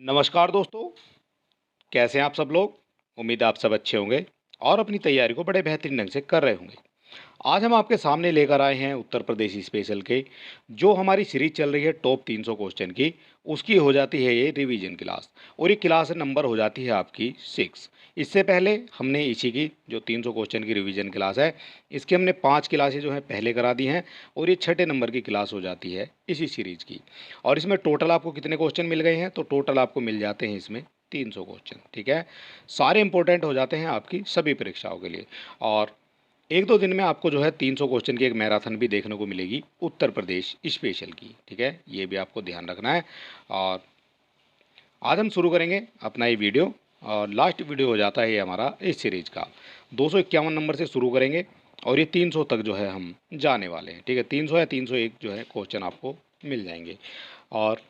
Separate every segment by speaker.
Speaker 1: नमस्कार दोस्तों, कैसे हैं आप सब लोग। उम्मीद है आप सब अच्छे होंगे और अपनी तैयारी को बड़े बेहतरीन ढंग से कर रहे होंगे। आज हम आपके सामने लेकर आए हैं उत्तर प्रदेश स्पेशल के जो हमारी सीरीज चल रही है टॉप 300 क्वेश्चन की। उसकी हो जाती है ये रिवीजन क्लास और ये क्लास नंबर हो जाती है आपकी 6। इससे पहले हमने इसी की जो 300 क्वेश्चन की रिवीजन क्लास है, इसकी हमने 5 क्लासेज जो है पहले करा दी हैं और ये छठे नंबर की क्लास हो जाती है इसी सीरीज की। और इसमें टोटल आपको कितने क्वेश्चन मिल गए हैं, तो टोटल आपको मिल जाते हैं इसमें 300 क्वेश्चन। ठीक है, सारे इंपॉर्टेंट हो जाते हैं आपकी सभी परीक्षाओं के लिए। और एक दो दिन में आपको जो है 300 क्वेश्चन की एक मैराथन भी देखने को मिलेगी उत्तर प्रदेश स्पेशल की। ठीक है, ये भी आपको ध्यान रखना है। और आज हम शुरू करेंगे अपना ये वीडियो और लास्ट वीडियो हो जाता है ये हमारा इस सीरीज का। 251 नंबर से शुरू करेंगे और ये 300 तक जो है हम जाने वाले हैं। ठीक है, 300 या 301 जो है क्वेश्चन आपको मिल जाएंगे। और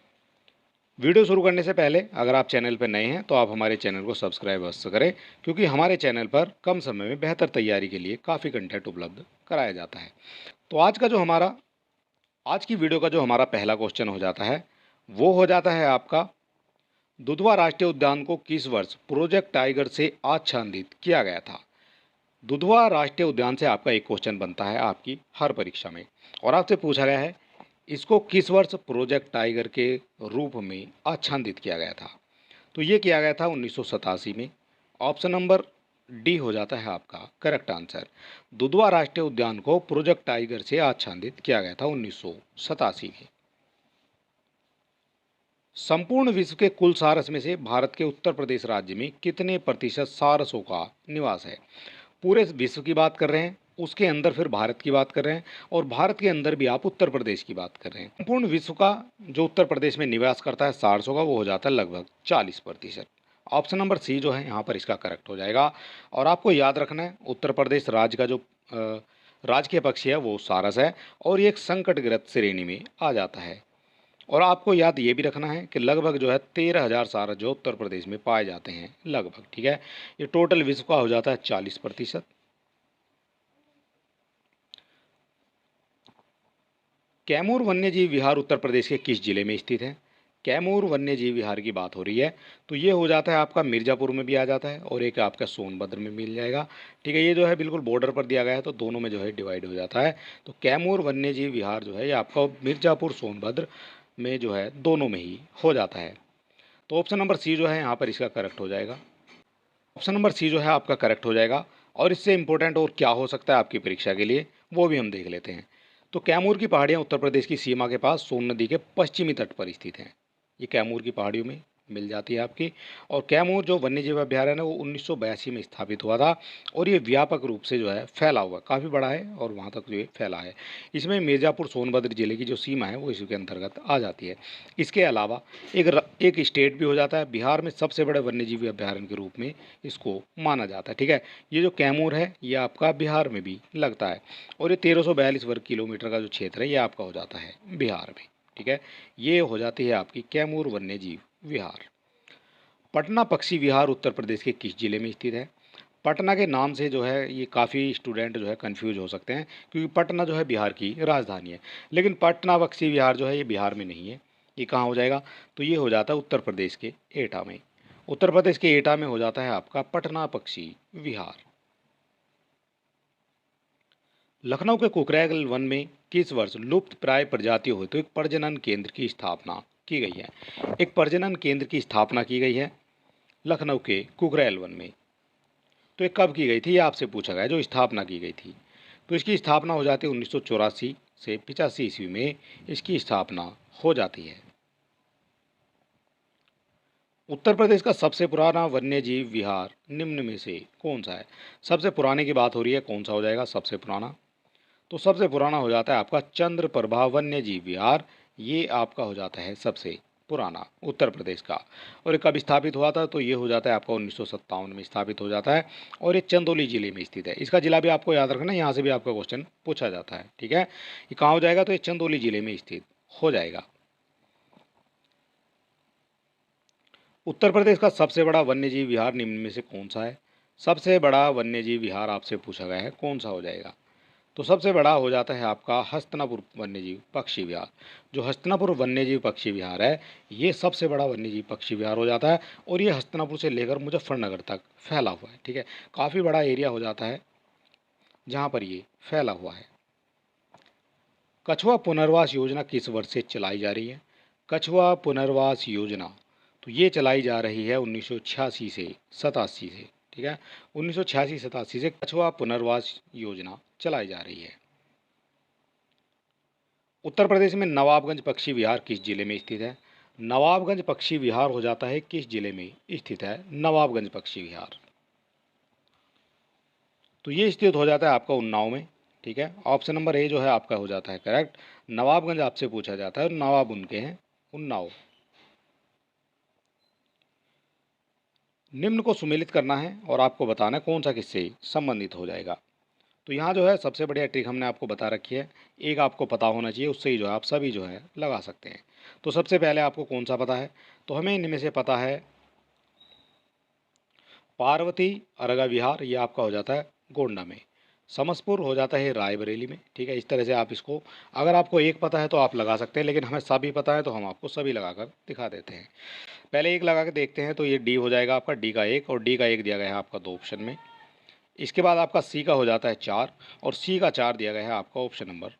Speaker 1: वीडियो शुरू करने से पहले अगर आप चैनल पर नए हैं तो आप हमारे चैनल को सब्सक्राइब अवश्य करें, क्योंकि हमारे चैनल पर कम समय में बेहतर तैयारी के लिए काफ़ी कंटेंट उपलब्ध कराया जाता है। तो आज की वीडियो का जो हमारा पहला क्वेश्चन हो जाता है वो हो जाता है आपका, दुधवा राष्ट्रीय उद्यान को किस वर्ष प्रोजेक्ट टाइगर से आच्छादित किया गया था। दुधवा राष्ट्रीय उद्यान से आपका एक क्वेश्चन बनता है आपकी हर परीक्षा में और आपसे पूछा गया है इसको किस वर्ष प्रोजेक्ट टाइगर के रूप में आच्छादित किया गया था। तो ये किया गया था 1987 में। ऑप्शन नंबर डी हो जाता है आपका करेक्ट आंसर। दुधवा राष्ट्रीय उद्यान को प्रोजेक्ट टाइगर से आच्छादित किया गया था 1987 में। संपूर्ण विश्व के कुल सारस में से भारत के उत्तर प्रदेश राज्य में कितने प्रतिशत सारसों का निवास है। पूरे विश्व की बात कर रहे हैं, उसके अंदर फिर भारत की बात कर रहे हैं और भारत के अंदर भी आप उत्तर प्रदेश की बात कर रहे हैं। संपूर्ण विश्व का जो उत्तर प्रदेश में निवास करता है सारसों का, वो हो जाता है लगभग 40%। ऑप्शन नंबर सी जो है यहाँ पर इसका करेक्ट हो जाएगा। और आपको याद रखना है उत्तर प्रदेश राज्य का जो राजकीय पक्षी है वो सारस है और ये एक संकटग्रस्त श्रेणी में आ जाता है। और आपको याद ये भी रखना है कि लगभग जो है 13,000 सारस जो उत्तर प्रदेश में पाए जाते हैं लगभग। ठीक है, ये टोटल विश्व का हो जाता है 40%। कैमूर वन्यजीव विहार उत्तर प्रदेश के किस जिले में स्थित है। कैमूर वन्यजीव विहार की बात हो रही है तो ये हो जाता है आपका मिर्ज़ापुर में भी आ जाता है और एक आपका सोनभद्र में मिल जाएगा। ठीक है, ये जो है बिल्कुल बॉर्डर पर दिया गया है तो दोनों में जो है डिवाइड हो जाता है। तो कैमूर वन्यजीव विहार जो है ये आपका मिर्ज़ापुर सोनभद्र में जो है दोनों में ही हो जाता है। तो ऑप्शन नंबर सी जो है यहाँ पर इसका करेक्ट हो जाएगा। ऑप्शन नंबर सी जो है आपका करेक्ट हो जाएगा। और इससे इंपॉर्टेंट और क्या हो सकता है आपकी परीक्षा के लिए वो भी हम देख लेते हैं। तो कैमूर की पहाड़ियाँ उत्तर प्रदेश की सीमा के पास सोन नदी के पश्चिमी तट पर स्थित हैं। ये कैमूर की पहाड़ियों में मिल जाती है आपकी। और कैमूर जो वन्यजीव अभ्यारण्य है वो 1982 में स्थापित हुआ था और ये व्यापक रूप से जो है फैला हुआ काफ़ी बड़ा है और वहाँ तक जो है फैला है। इसमें मिर्ज़ापुर सोनभद्र जिले की जो सीमा है वो इसके अंतर्गत आ जाती है। इसके अलावा एक स्टेट भी हो जाता है, बिहार में सबसे बड़े वन्यजीव अभ्यारण्य के रूप में इसको माना जाता है। ठीक है, ये जो कैमूर है ये आपका बिहार में भी लगता है और ये 1342 वर्ग किलोमीटर का जो क्षेत्र है ये आपका हो जाता है बिहार में। ठीक है, ये हो जाती है आपकी कैमूर वन्यजीव विहार। पटना पक्षी विहार उत्तर प्रदेश के किस जिले में स्थित है। पटना के नाम से जो है ये काफ़ी स्टूडेंट जो है कंफ्यूज हो सकते हैं, क्योंकि पटना जो है बिहार की राजधानी है, लेकिन पटना पक्षी विहार जो है ये बिहार में नहीं है। ये कहाँ हो जाएगा, तो ये हो जाता है उत्तर प्रदेश के एटा में। उत्तर प्रदेश के एटा में हो जाता है आपका पटना पक्षी विहार। लखनऊ के कुकरैल वन में किस वर्ष लुप्त प्राय प्रजातियों हेतु एक प्रजनन केंद्र की स्थापना की गई है। एक प्रजनन केंद्र की स्थापना की गई है लखनऊ के कुकरैल वन में। तो ये कब की गई थी, ये आपसे पूछा गया जो स्थापना की गई थी। तो इसकी स्थापना हो जाती है 1984 से 85 ईस्वी में इसकी स्थापना हो जाती है। उत्तर प्रदेश का सबसे पुराना वन्यजीव विहार निम्न में से कौन सा है। सबसे पुराने की बात हो रही है, कौन सा हो जाएगा सबसे पुराना, तो सबसे पुराना हो जाता है आपका चंद्रप्रभा वन्यजीव विहार। ये आपका हो जाता है सबसे पुराना उत्तर प्रदेश का। और ये कब स्थापित हुआ था, तो ये हो जाता है आपका 1957 में स्थापित हो जाता है और ये चंदौली जिले में स्थित है। इसका जिला भी आपको याद रखना, यहाँ से भी आपका क्वेश्चन पूछा जाता है। ठीक है, ये कहाँ हो जाएगा, तो ये चंदौली जिले में स्थित हो जाएगा। उत्तर प्रदेश का सबसे बड़ा वन्यजीव विहार निम्न में से कौन सा है। सबसे बड़ा वन्यजीव विहार आपसे पूछा गया है, कौन सा हो जाएगा। तो सबसे बड़ा हो जाता है आपका हस्तिनापुर वन्यजीव पक्षी विहार। जो हस्तिनापुर वन्यजीव पक्षी विहार है, ये सबसे बड़ा वन्यजीव पक्षी विहार हो जाता है और ये हस्तिनापुर से लेकर मुजफ्फरनगर तक फैला हुआ है। ठीक है, काफ़ी बड़ा एरिया हो जाता है जहाँ पर ये फैला हुआ है। कछुआ पुनर्वास योजना किस वर्ष से चलाई जा रही है? कछुआ पुनर्वास योजना तो ये चलाई जा रही है 1986 से 87 से। ठीक है, 1986-87 से कछुआ पुनर्वास योजना चलाई जा रही है। उत्तर प्रदेश में नवाबगंज पक्षी विहार किस जिले में स्थित है? नवाबगंज पक्षी विहार हो जाता है किस जिले में स्थित है? नवाबगंज पक्षी विहार तो ये स्थित हो जाता है आपका उन्नाव में। ठीक है, ऑप्शन नंबर ए जो है आपका हो जाता है करेक्ट। नवाबगंज आपसे पूछा जाता है और नवाब उनके हैं उन्नाव। निम्न को सुमेलित करना है और आपको बताना है कौन सा किससे संबंधित हो जाएगा। तो यहाँ जो है सबसे बढ़िया ट्रिक हमने आपको बता रखी है, एक आपको पता होना चाहिए, उससे ही जो है आप सभी जो है लगा सकते हैं। तो सबसे पहले आपको कौन सा पता है? तो हमें इनमें से पता है पार्वती अरगा विहार, ये आपका हो जाता है गोंडा में। समसपुर हो जाता है रायबरेली में। ठीक है, इस तरह से आप इसको, अगर आपको एक पता है तो आप लगा सकते हैं, लेकिन हमें सभी पता है तो हम आपको सभी लगाकर दिखा देते हैं। पहले एक लगा के देखते हैं, तो ये डी हो जाएगा आपका, डी का एक, और डी का एक दिया गया है आपका दो ऑप्शन में। इसके बाद आपका सी का हो जाता है 4 और सी का 4 दिया गया है आपका ऑप्शन नंबर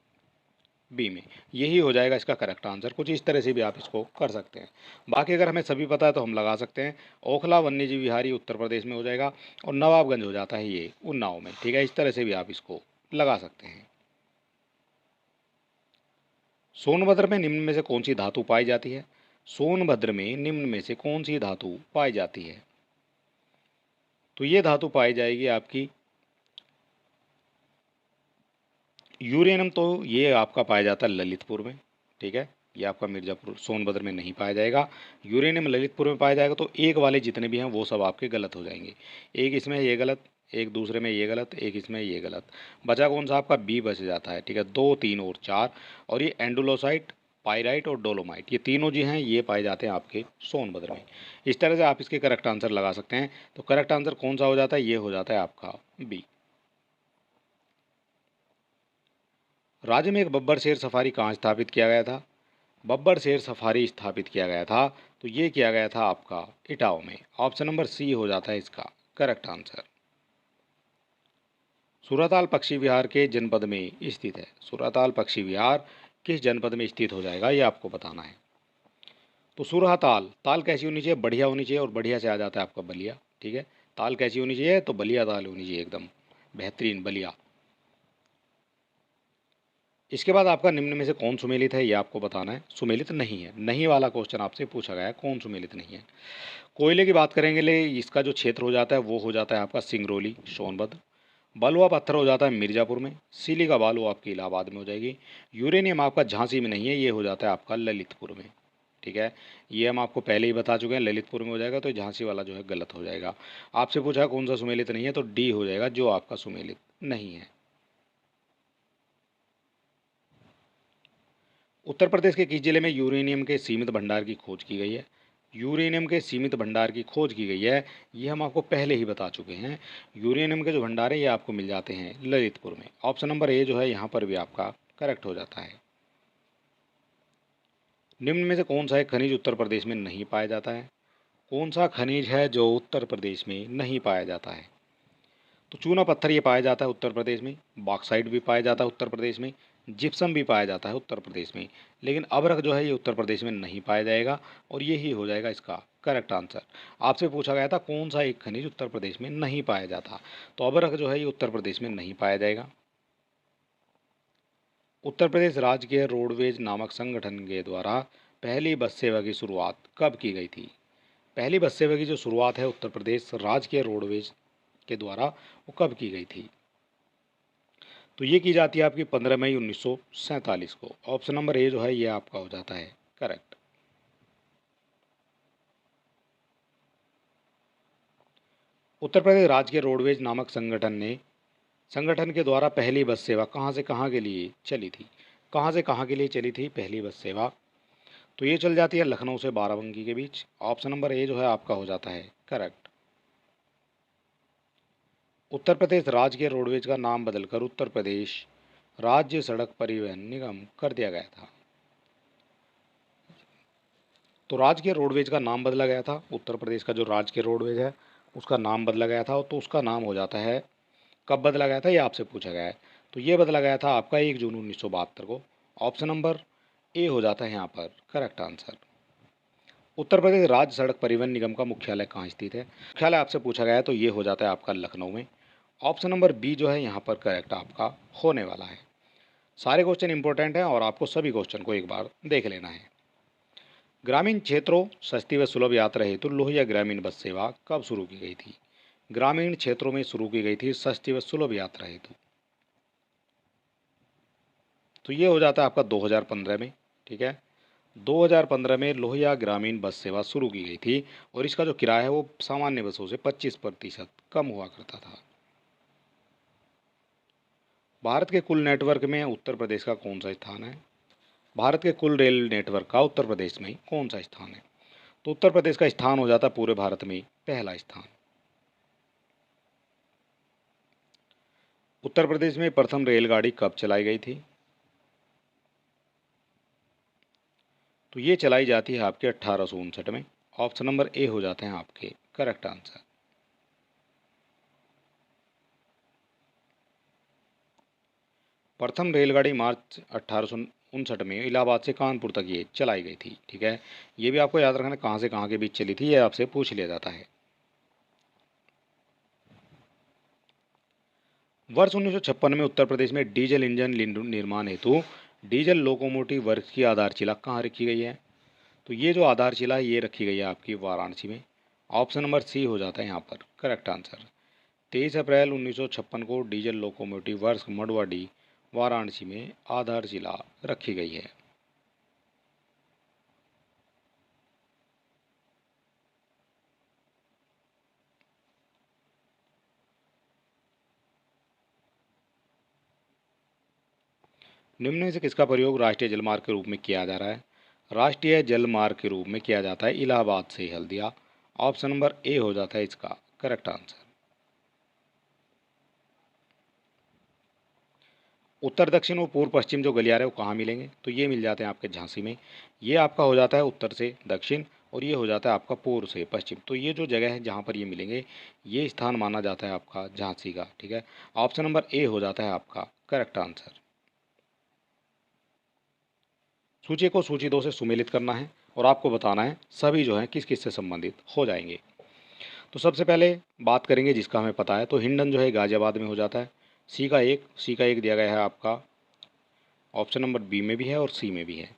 Speaker 1: बी में। यही हो जाएगा इसका करेक्ट आंसर। कुछ इस तरह से भी आप इसको कर सकते हैं। बाकी अगर हमें सभी पता है तो हम लगा सकते हैं। ओखला वन्यजीव विहारी उत्तर प्रदेश में हो जाएगा और नवाबगंज हो जाता है ये उन्नाव में। ठीक है, इस तरह से भी आप इसको लगा सकते हैं। सोनभद्र में निम्न में से कौन सी धातु पाई जाती है? सोनभद्र में निम्न में से कौन सी धातु पाई जाती है? तो ये धातु पाई जाएगी आपकी यूरेनियम। तो ये आपका पाया जाता है ललितपुर में। ठीक है, ये आपका मिर्ज़ापुर सोनभद्र में नहीं पाया जाएगा। यूरेनियम ललितपुर में पाया जाएगा। तो एक वाले जितने भी हैं वो सब आपके गलत हो जाएंगे। एक इसमें ये गलत, एक दूसरे में ये गलत, एक इसमें ये गलत। बचा कौन सा? आपका बी बच जाता है। ठीक है, 2, 3 और 4, और ये एंडोलोसाइट, पाइराइट और डोलोमाइट, ये तीनों जी हैं, ये पाए जाते हैं आपके सोनभद्र में। इस तरह से आप इसके करेक्ट आंसर लगा सकते हैं। तो करेक्ट आंसर कौन सा हो जाता है? ये हो जाता है आपका बी। राज्य में एक बब्बर शेर सफारी कहाँ स्थापित किया गया था? बब्बर शेर सफारी स्थापित किया गया था, तो ये किया गया था आपका इटावा में। ऑप्शन नंबर सी हो जाता है इसका करेक्ट आंसर। सूराताल पक्षी विहार के जनपद में स्थित है। सूराताल पक्षी विहार किस जनपद में स्थित हो जाएगा, ये आपको बताना है। तो सूराताल, ताल कैसी होनी चाहिए? बढ़िया होनी चाहिए, और बढ़िया से आ जाता है आपका बलिया। ठीक है, ताल कैसी होनी चाहिए? तो बलिया ताल होनी चाहिए, एकदम बेहतरीन बलिया। इसके बाद आपका निम्न में से कौन सुमेलित है, ये आपको बताना है। सुमेलित नहीं है, नहीं वाला क्वेश्चन आपसे पूछा गया है, कौन सुमेलित नहीं है। कोयले की बात करेंगे, ले इसका जो क्षेत्र हो जाता है वो हो जाता है आपका सिंगरौली सोनभद्र। बलुआ पत्थर हो जाता है मिर्ज़ापुर में। सिलिका बालू आपकी इलाहाबाद में हो जाएगी। यूरेनियम आपका झांसी में नहीं है, ये हो जाता है आपका ललितपुर में। ठीक है, ये हम आपको पहले ही बता चुके हैं, ललितपुर में हो जाएगा। तो झांसी वाला जो है गलत हो जाएगा। आपसे पूछा कौन सा सुमेलित नहीं है, तो डी हो जाएगा जो आपका सुमेलित नहीं है। उत्तर प्रदेश के किस जिले में यूरेनियम के सीमित भंडार की खोज की गई है? यूरेनियम के सीमित भंडार की खोज की गई है, ये हम आपको पहले ही बता चुके हैं। यूरेनियम के जो भंडार हैं ये आपको मिल जाते हैं ललितपुर में। ऑप्शन नंबर ए जो है यहाँ पर भी आपका करेक्ट हो जाता है। निम्न में से कौन सा एक खनिज उत्तर प्रदेश में नहीं पाया जाता है? कौन सा खनिज है जो उत्तर प्रदेश में नहीं पाया जाता है? तो चूना पत्थर ये पाया जाता है उत्तर प्रदेश में। बॉक्साइट भी पाया जाता है उत्तर प्रदेश में। जिप्सम भी पाया जाता है उत्तर प्रदेश में। लेकिन अभ्रक जो है ये उत्तर प्रदेश में नहीं पाया जाएगा, और ये ही हो जाएगा इसका करेक्ट आंसर। आपसे पूछा गया था कौन सा एक खनिज उत्तर प्रदेश में नहीं पाया जाता, तो अभ्रक जो है ये उत्तर प्रदेश में नहीं पाया जाएगा। उत्तर प्रदेश राजकीय रोडवेज नामक संगठन के द्वारा पहली बस सेवा की शुरुआत कब की गई थी? पहली बस सेवा की जो शुरुआत है उत्तर प्रदेश राजकीय रोडवेज के द्वारा, वो कब की गई थी? तो ये की जाती है आपकी 15 मई 1947 को। ऑप्शन नंबर ए जो है ये आपका हो जाता है करेक्ट। उत्तर प्रदेश राज्य रोडवेज नामक संगठन के द्वारा पहली बस सेवा कहाँ से कहाँ के लिए चली थी? कहाँ से कहाँ के लिए चली थी पहली बस सेवा? तो ये चल जाती है लखनऊ से बाराबंकी के बीच। ऑप्शन नंबर ए जो है आपका हो जाता है करेक्ट। उत्तर प्रदेश राज्य रोडवेज का नाम बदलकर उत्तर प्रदेश राज्य सड़क परिवहन निगम कर दिया गया था। तो राजकीय रोडवेज का नाम बदला गया था। उत्तर प्रदेश का जो राजकीय रोडवेज है उसका नाम बदला गया था, तो उसका नाम हो जाता है, कब बदला गया था ये आपसे पूछा गया है। तो ये बदला गया था आपका 1 जून 1972 को। ऑप्शन नंबर ए हो जाता है यहाँ पर करेक्ट आंसर। उत्तर प्रदेश राज्य सड़क परिवहन निगम का मुख्यालय कहाँ स्थित है? मुख्यालय आपसे पूछा गया है तो ये हो जाता है आपका लखनऊ में। ऑप्शन नंबर बी जो है यहाँ पर करेक्ट आपका होने वाला है। सारे क्वेश्चन इंपॉर्टेंट हैं और आपको सभी क्वेश्चन को एक बार देख लेना है। ग्रामीण क्षेत्रों सस्ती व सुलभ यात्रा हेतु लोहिया ग्रामीण बस सेवा कब शुरू की गई थी? ग्रामीण क्षेत्रों में शुरू की गई थी सस्ती व सुलभ यात्रा हेतु। तो ये हो जाता है आपका 2015 में। ठीक है, 2015 में लोहिया ग्रामीण बस सेवा शुरू की गई थी और इसका जो किराया है वो सामान्य बसों से 25% कम हुआ करता था। भारत के कुल नेटवर्क में उत्तर प्रदेश का कौन सा स्थान है? भारत के कुल रेल नेटवर्क का उत्तर प्रदेश में कौन सा स्थान है? तो उत्तर प्रदेश का स्थान हो जाता है पूरे भारत में पहला स्थान। उत्तर प्रदेश में प्रथम रेलगाड़ी कब चलाई गई थी? तो ये चलाई जाती है आपके 1859 में। ऑप्शन नंबर ए हो जाते हैं आपके करेक्ट आंसर। प्रथम रेलगाड़ी मार्च 1859 में इलाहाबाद से कानपुर तक ये चलाई गई थी। ठीक है, ये भी आपको याद रखना कहाँ से कहाँ के बीच चली थी, ये आपसे पूछ लिया जाता है। वर्ष 1956 में उत्तर प्रदेश में डीजल इंजन निर्माण हेतु डीजल लोकोमोटिव वर्क्स की आधारशिला कहाँ रखी गई है? तो ये जो आधारशिला है ये रखी गई है आपकी वाराणसी में। ऑप्शन नंबर सी हो जाता है यहाँ पर करेक्ट आंसर। 23 अप्रैल 1956 को डीजल लोकोमोटिव वर्क्स मडवाडी वाराणसी में आधारशिला रखी गई है। निम्न में से किसका प्रयोग राष्ट्रीय जलमार्ग के रूप में किया जा रहा है? राष्ट्रीय जलमार्ग के रूप में किया जाता है इलाहाबाद से हल्दिया। ऑप्शन नंबर ए हो जाता है इसका करेक्ट आंसर। उत्तर दक्षिण और पूर्व पश्चिम जो गलियारे वो कहाँ मिलेंगे? तो ये मिल जाते हैं आपके झांसी में। ये आपका हो जाता है उत्तर से दक्षिण और ये हो जाता है आपका पूर्व से पश्चिम। तो ये जो जगह है जहाँ पर ये मिलेंगे ये स्थान माना जाता है आपका झांसी का। ठीक है, ऑप्शन नंबर ए हो जाता है आपका करेक्ट आंसर। सूची को सूची 2 से सुमेलित करना है और आपको बताना है सभी जो है किस किस से संबंधित हो जाएंगे। तो सबसे पहले बात करेंगे जिसका हमें पता है, तो हिंडन जो है गाजियाबाद में हो जाता है। सी का एक दिया गया है आपका ऑप्शन नंबर बी में भी है और सी में भी है।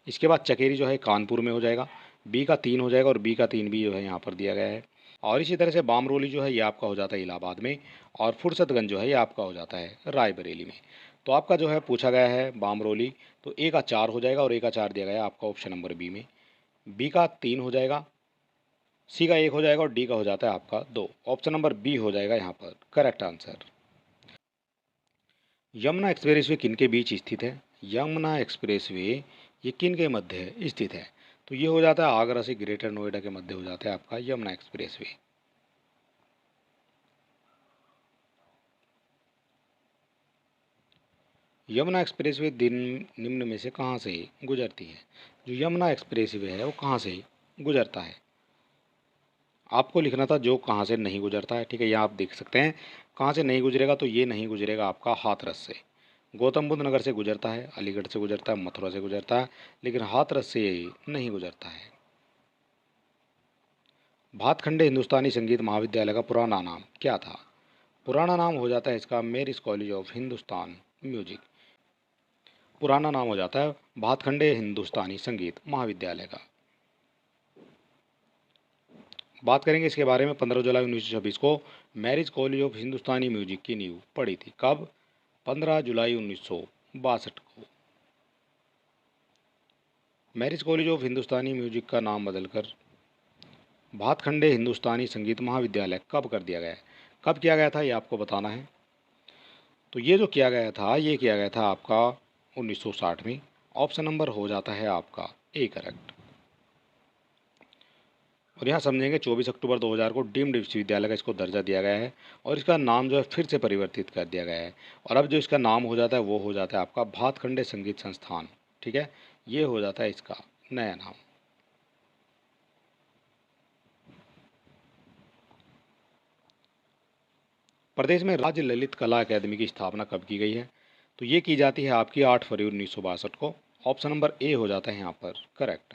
Speaker 1: इसके बाद चकेरी जो है कानपुर में हो जाएगा। बी का 3 हो जाएगा और बी का 3 भी जो है यहाँ पर दिया गया है। और इसी तरह से बामरोली जो है ये आपका हो जाता है इलाहाबाद में और फुर्सतगंज जो है ये आपका हो जाता है रायबरेली में। तो आपका जो है पूछा गया है बामरोली, तो ए का 4 हो जाएगा और ए का 4 दिया गया है आपका ऑप्शन नंबर बी में। बी का 3 हो जाएगा, सी का 1 हो जाएगा और डी का हो जाता है आपका 2। ऑप्शन नंबर बी हो जाएगा यहाँ पर करेक्ट आंसर। यमुना एक्सप्रेसवे किन के बीच स्थित है? यमुना एक्सप्रेसवे ये किन के मध्य स्थित है? तो ये हो जाता है आगरा से ग्रेटर नोएडा के मध्य हो जाता है आपका यमुना एक्सप्रेसवे। यमुना एक्सप्रेसवे दिन निम्न में से कहाँ से गुजरती है? जो यमुना एक्सप्रेसवे है वो कहाँ से गुजरता है? आपको लिखना था जो कहाँ से नहीं गुजरता है। ठीक है, यहाँ आप देख सकते हैं कहाँ से नहीं गुजरेगा, तो ये नहीं गुजरेगा आपका हाथरस से। गौतम बुद्ध नगर से गुजरता है, अलीगढ़ से गुजरता है, मथुरा से गुजरता है, लेकिन हाथरस से ये नहीं गुजरता है। भातखंडे हिंदुस्तानी संगीत महाविद्यालय का पुराना नाम क्या था? पुराना नाम हो जाता है इसका मेरिस कॉलेज ऑफ हिंदुस्तान म्यूजिक। पुराना नाम हो जाता है भातखंडे हिंदुस्तानी संगीत महाविद्यालय का। बात करेंगे इसके बारे में। 15 जुलाई 1926 को marriage college of Hindustani music की नींव पड़ी थी। कब? 15 जुलाई 1962 को। Marriage college of Hindustani music का नाम बदलकर भातखंडे हिंदुस्तानी संगीत महाविद्यालय कब कर दिया गया है? कब किया गया था ये आपको बताना है। तो ये जो किया गया था ये किया गया था आपका 1960 में। ऑप्शन नंबर हो जाता है आपका ए करेक्ट। और यहाँ समझेंगे 24 अक्टूबर 2000 को डीम्ड विश्वविद्यालय का इसको दर्जा दिया गया है और इसका नाम जो है फिर से परिवर्तित कर दिया गया है। और अब जो इसका नाम हो जाता है वो हो जाता है आपका भातखंडे संगीत संस्थान। ठीक है, ये हो जाता है इसका नया नाम। प्रदेश में राज्य ललित कला अकादमी की स्थापना कब की गई है? तो ये की जाती है आपकी 8 फरवरी 1962 को। ऑप्शन नंबर ए हो जाता है यहाँ पर करेक्ट।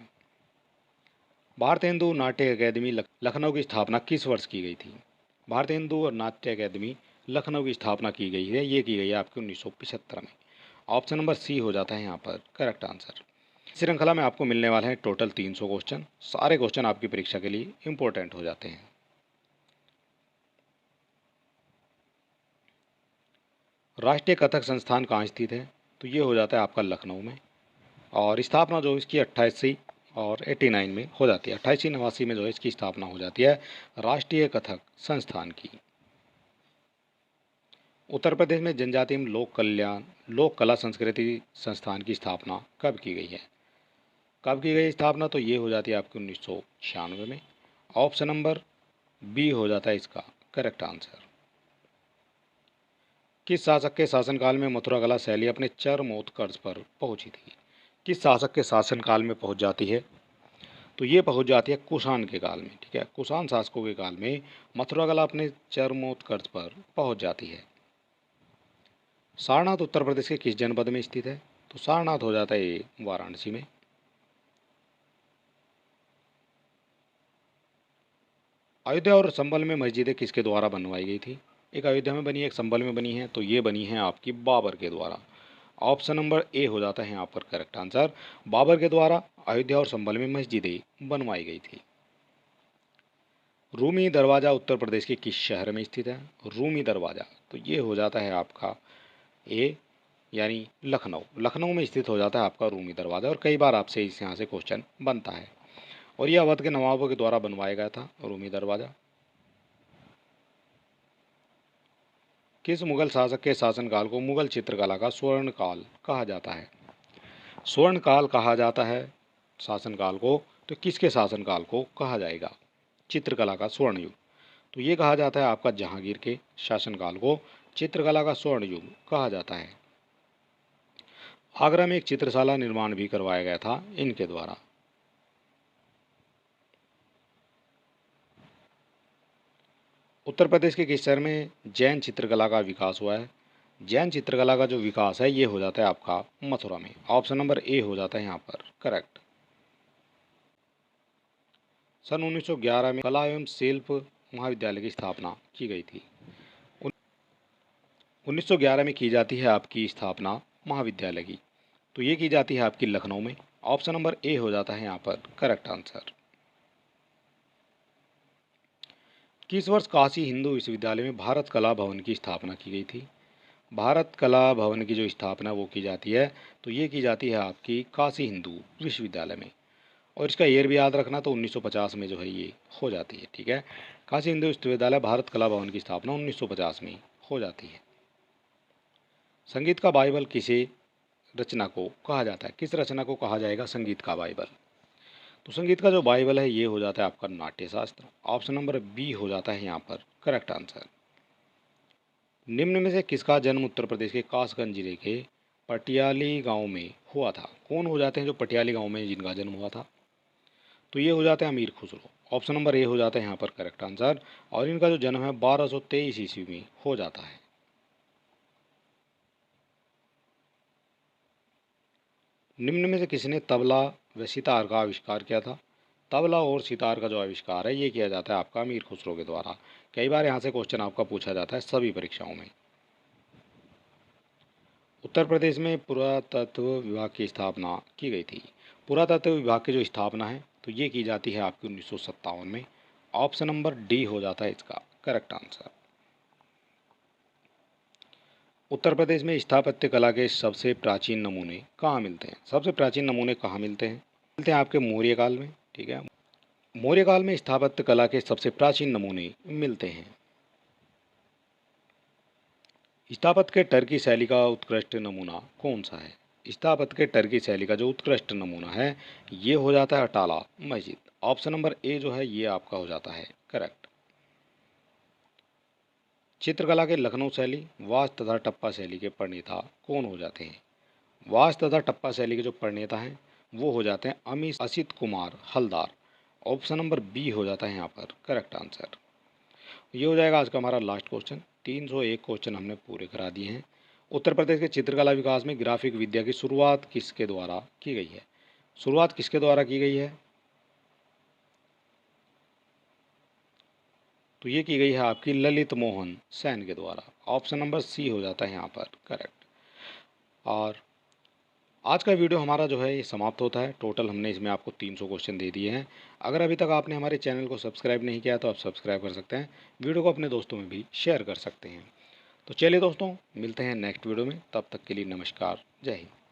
Speaker 1: भारतीय हिंदू नाट्य अकादमी लखनऊ की स्थापना किस वर्ष की गई थी? भारतीय हिंदू और नाट्य अकादमी लखनऊ की स्थापना की गई है, ये की गई है आपकी 1975 में। ऑप्शन नंबर सी हो जाता है यहाँ पर करेक्ट आंसर। श्रृंखला में आपको मिलने वाले हैं टोटल 300 क्वेश्चन। सारे क्वेश्चन आपकी परीक्षा के लिए इंपॉर्टेंट हो जाते हैं। राष्ट्रीय कथक संस्थान कहाँ स्थित है? तो ये हो जाता है आपका लखनऊ में। और स्थापना जो इसकी 88 और 89 में हो जाती है। 88-89 में जो है इसकी स्थापना हो जाती है राष्ट्रीय कथक संस्थान की। उत्तर प्रदेश में जनजातीय लोक कला संस्कृति संस्थान की स्थापना कब की गई है? कब की गई स्थापना? तो ये हो जाती है आपकी 1996 में। ऑप्शन नंबर बी हो जाता है इसका करेक्ट आंसर। किस शासक के शासनकाल में मथुरा कला शैली अपने चरमोत्कर्ष पर पहुंची थी? किस शासक के शासनकाल में पहुंच जाती है? तो ये पहुंच जाती है कुषाण के काल में। ठीक है, कुषाण शासकों के काल में मथुरा कला अपने चरमोत्कर्ष पर पहुंच जाती है। सारनाथ उत्तर प्रदेश के किस जनपद में स्थित है? तो सारनाथ हो जाता है ये वाराणसी में। अयोध्या और संभल में मस्जिदें किसके द्वारा बनवाई गई थी? एक अयोध्या में बनी है, एक संभल में बनी है। तो ये बनी है आपकी बाबर के द्वारा। ऑप्शन नंबर ए हो जाता है यहाँ पर करेक्ट आंसर। बाबर के द्वारा अयोध्या और संभल में मस्जिदें बनवाई गई थी। रूमी दरवाज़ा उत्तर प्रदेश के किस शहर में स्थित है? रूमी दरवाज़ा तो ये हो जाता है आपका ए यानी लखनऊ। लखनऊ में स्थित हो जाता है आपका रूमी दरवाज़ा। और कई बार आपसे इस यहाँ से क्वेश्चन बनता है। और यह अवध के नवाबों के द्वारा बनवाया गया था रूमी दरवाज़ा। किस मुगल शासक के शासनकाल को मुगल चित्रकला का स्वर्ण काल कहा जाता है? स्वर्ण काल कहा जाता है शासनकाल को, तो किसके शासनकाल को कहा जाएगा चित्रकला का स्वर्ण युग? तो ये कहा जाता है आपका जहांगीर के शासनकाल को चित्रकला का स्वर्ण युग कहा जाता है। आगरा में एक चित्रशाला निर्माण भी करवाया गया था इनके द्वारा। उत्तर प्रदेश के किस शहर में जैन चित्रकला का विकास हुआ है? जैन चित्रकला का जो विकास है ये हो जाता है आपका मथुरा में। ऑप्शन नंबर ए हो जाता है यहाँ पर करेक्ट। सन 1911 में कला एवं शिल्प महाविद्यालय की स्थापना की गई थी। 1911 में की जाती है आपकी स्थापना महाविद्यालय की। तो ये की जाती है आपकी लखनऊ में। ऑप्शन नंबर ए हो जाता है यहाँ पर करेक्ट आंसर। किस वर्ष काशी हिंदू विश्वविद्यालय में भारत कला भवन की स्थापना की गई थी? भारत कला भवन की जो स्थापना वो की जाती है, तो ये की जाती है आपकी काशी हिंदू विश्वविद्यालय में। और इसका ईयर भी याद रखना, तो 1950 में जो है ये हो जाती है। ठीक है, काशी हिंदू विश्वविद्यालय भारत कला भवन की स्थापना 1950 में हो जाती है। संगीत का बाइबल किसे रचना को कहा जाता है? किस रचना को कहा जाएगा संगीत का बाइबल? तो संगीत का जो बाइबल है ये हो जाता है आपका नाट्य शास्त्र। ऑप्शन नंबर बी हो जाता है यहाँ पर करेक्ट आंसर। निम्न में से किसका जन्म उत्तर प्रदेश के कासगंज जिले के पटियाली गांव में हुआ था? कौन हो जाते हैं जो पटियाली गांव में जिनका जन्म हुआ था? तो ये हो जाते हैं अमीर खुसरो। ऑप्शन नंबर ए हो जाता है यहाँ पर करेक्ट आंसर। और इनका जो जन्म है 1223 ईस्वी में हो जाता है। निम्न में से किसने तबला व सितार का आविष्कार किया था? तबला और सितार का जो आविष्कार है ये किया जाता है आपका अमीर खुसरो के द्वारा। कई बार यहाँ से क्वेश्चन आपका पूछा जाता है सभी परीक्षाओं में। उत्तर प्रदेश में पुरातत्व विभाग की स्थापना की गई थी। पुरातत्व विभाग की जो स्थापना है तो ये की जाती है आपकी 1957 में। ऑप्शन नंबर डी हो जाता है इसका करेक्ट आंसर। उत्तर प्रदेश में स्थापत्य कला के सबसे प्राचीन नमूने कहाँ मिलते हैं? सबसे प्राचीन नमूने कहाँ मिलते हैं? मिलते हैं आपके मौर्य काल में। ठीक है, मौर्य काल में स्थापत्य कला के सबसे प्राचीन नमूने मिलते हैं। स्थापत्य के टर्की शैली का उत्कृष्ट नमूना कौन सा है? स्थापत्य के टर्की शैली का जो उत्कृष्ट नमूना है ये हो जाता है अटाला मस्जिद। ऑप्शन नंबर ए जो है ये आपका हो जाता है करेक्ट। चित्रकला के लखनऊ शैली, वास्त तथा टप्पा शैली के प्रणेता कौन हो जाते हैं? वास्त तथा टप्पा शैली के जो प्रणेता हैं वो हो जाते हैं Asit Kumar Haldar. Option number B हो जाता है यहाँ पर करेक्ट आंसर। ये हो जाएगा आज का हमारा लास्ट क्वेश्चन। 301 क्वेश्चन हमने पूरे करा दिए हैं। उत्तर प्रदेश के चित्रकला विकास में ग्राफिक विद्या की शुरुआत किसके द्वारा की गई है? शुरुआत किसके द्वारा की गई है? तो ये की गई है आपकी ललित मोहन सेन के द्वारा। ऑप्शन नंबर सी हो जाता है यहाँ पर करेक्ट। और आज का वीडियो हमारा जो है ये समाप्त होता है। टोटल हमने इसमें आपको 300 क्वेश्चन दे दिए हैं। अगर अभी तक आपने हमारे चैनल को सब्सक्राइब नहीं किया तो आप सब्सक्राइब कर सकते हैं। वीडियो को अपने दोस्तों में भी शेयर कर सकते हैं। तो चलिए दोस्तों, मिलते हैं नेक्स्ट वीडियो में। तब तक के लिए नमस्कार, जय हिंद।